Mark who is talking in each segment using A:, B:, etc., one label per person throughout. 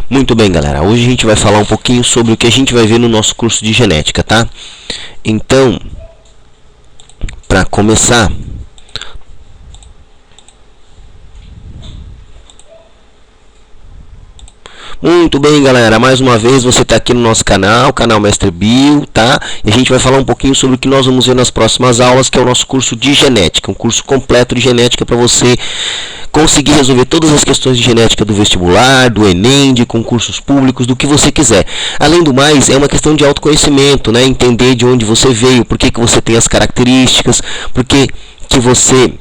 A: Muito bem, galera. Hoje a gente vai falar um pouquinho sobre o que a gente vai ver no nosso curso de genética, tá? Então, para começar, muito bem, galera, mais uma vez você está aqui no nosso canal, canal Mestre Bio, tá? E a gente vai falar um pouquinho sobre o que nós vamos ver nas próximas aulas, que é o nosso curso de genética, um curso completo de genética para você conseguir resolver todas as questões de genética do vestibular, do Enem, de concursos públicos, do que você quiser. Além do mais, é uma questão de autoconhecimento, né? Entender de onde você veio, por que você tem as características, por que você...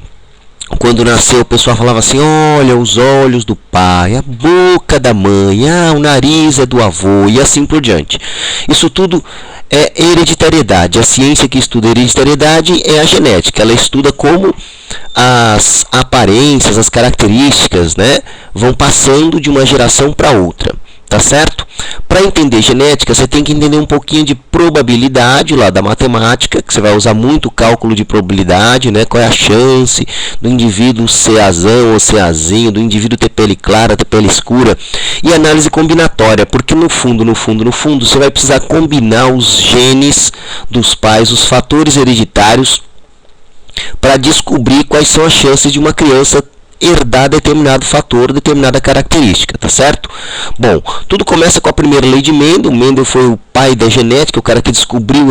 A: Quando nasceu, o pessoal falava assim: olha, os olhos do pai, a boca da mãe, o nariz é do avô, e assim por diante. Isso tudo é hereditariedade. A ciência que estuda hereditariedade é a genética. Ela estuda como as aparências, as características, né, vão passando de uma geração para outra. Tá certo? Para entender genética, você tem que entender um pouquinho de probabilidade lá da matemática, que você vai usar muito o cálculo de probabilidade, né? Qual é a chance do indivíduo ser azão ou ser azinho, do indivíduo ter pele clara, ter pele escura, e análise combinatória, porque no fundo, você vai precisar combinar os genes dos pais, os fatores hereditários, para descobrir quais são as chances de uma criança herdar determinado fator, determinada característica, tá certo? Bom, tudo começa com a primeira lei de Mendel. Mendel foi o pai da genética, o cara que descobriu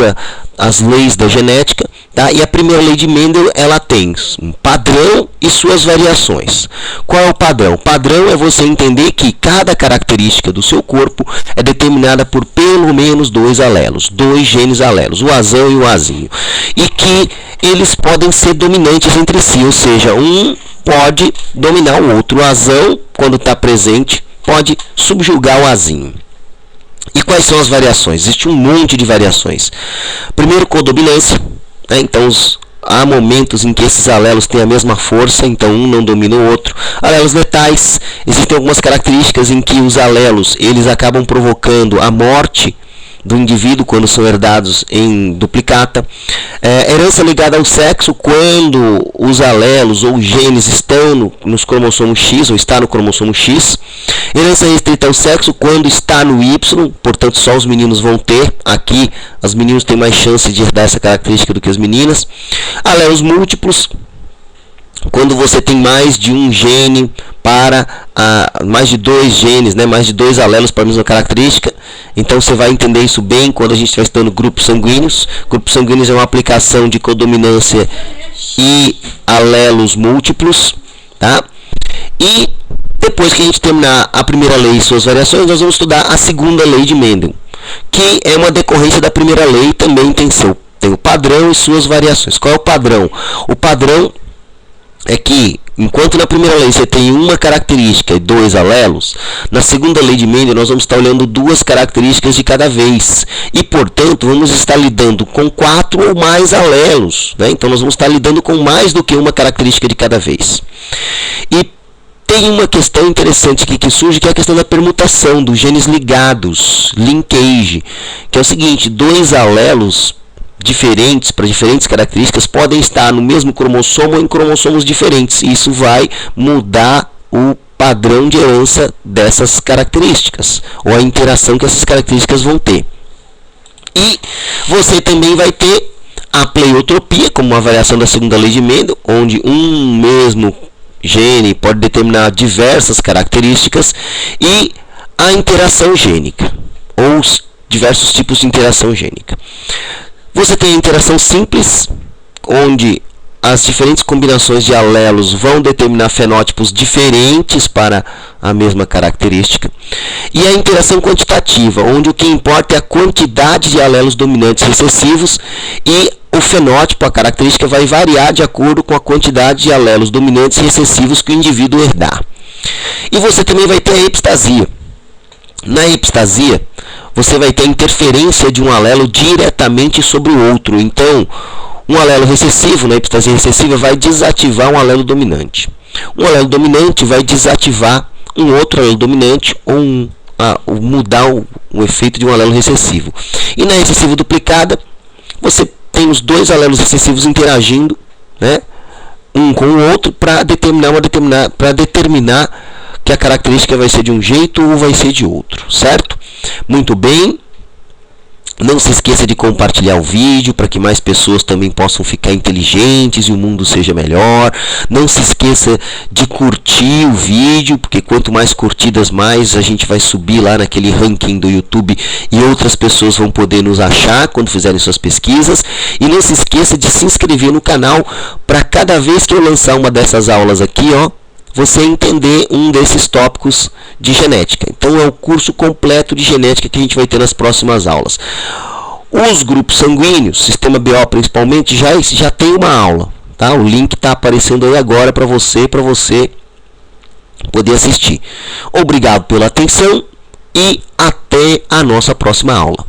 A: as leis da genética, tá? E a primeira lei de Mendel, ela tem um padrão e suas variações. Qual é o padrão? O padrão é você entender que cada característica do seu corpo é determinada por pelo menos dois alelos, dois genes alelos, o azão e o azinho, e que eles podem ser dominantes entre si, ou seja, um pode dominar o outro. O azão, quando está presente, pode subjugar o azinho. E quais são as variações? Existe um monte de variações. Primeiro, codominância, né? Então, há momentos em que esses alelos têm a mesma força, então um não domina o outro. Alelos letais, existem algumas características em que os alelos eles acabam provocando a morte do indivíduo quando são herdados em duplicata. Herança ligada ao sexo, quando os alelos ou genes estão nos cromossomos X, ou está no cromossomo X. Herança restrita ao sexo, quando está no Y, portanto só os meninos vão ter. Aqui, os meninos têm mais chance de herdar essa característica do que as meninas. Alelos múltiplos, quando você tem mais de um gene para mais de dois genes, né, mais de dois alelos para a mesma característica. Então você vai entender isso bem quando a gente estiver estudando grupos sanguíneos. Grupos sanguíneos é uma aplicação de codominância e alelos múltiplos, tá? E depois que a gente terminar a primeira lei e suas variações, nós vamos estudar a segunda lei de Mendel, que é uma decorrência da primeira lei, também tem o padrão e suas variações. Qual é o padrão? O padrão é que, enquanto na primeira lei você tem uma característica e dois alelos, na segunda lei de Mendel nós vamos estar olhando duas características de cada vez. E, portanto, vamos estar lidando com 4 ou mais alelos, né? Então, nós vamos estar lidando com mais do que uma característica de cada vez. E tem uma questão interessante aqui que surge, que é a questão da permutação, dos genes ligados, linkage, que é o seguinte: dois alelos diferentes, para diferentes características, podem estar no mesmo cromossomo ou em cromossomos diferentes. Isso vai mudar o padrão de herança dessas características, ou a interação que essas características vão ter. E você também vai ter a pleiotropia, como uma variação da segunda lei de Mendel, onde um mesmo gene pode determinar diversas características, e a interação gênica, ou os diversos tipos de interação gênica. Você tem a interação simples, onde as diferentes combinações de alelos vão determinar fenótipos diferentes para a mesma característica. E a interação quantitativa, onde o que importa é a quantidade de alelos dominantes recessivos, e o fenótipo, a característica, vai variar de acordo com a quantidade de alelos dominantes recessivos que o indivíduo herdar. E você também vai ter a epistasia. Na epistasia, você vai ter a interferência de um alelo diretamente sobre o outro. Então, um alelo recessivo, na epistasia recessiva, vai desativar um alelo dominante. Um alelo dominante vai desativar um outro alelo dominante, ou mudar o efeito de um alelo recessivo. E na recessiva duplicada, você tem os dois alelos recessivos interagindo, né, um com o outro, para determinar que a característica vai ser de um jeito ou vai ser de outro, certo? Muito bem. Não se esqueça de compartilhar o vídeo para que mais pessoas também possam ficar inteligentes e o mundo seja melhor. Não se esqueça de curtir o vídeo, porque quanto mais curtidas, mais a gente vai subir lá naquele ranking do YouTube e outras pessoas vão poder nos achar quando fizerem suas pesquisas. E não se esqueça de se inscrever no canal para cada vez que eu lançar uma dessas aulas aqui, ó, você entender um desses tópicos de genética. Então é o curso completo de genética que a gente vai ter nas próximas aulas. Os grupos sanguíneos, sistema BO principalmente, já tem uma aula, tá? O link está aparecendo aí agora para você poder assistir. Obrigado pela atenção e até a nossa próxima aula.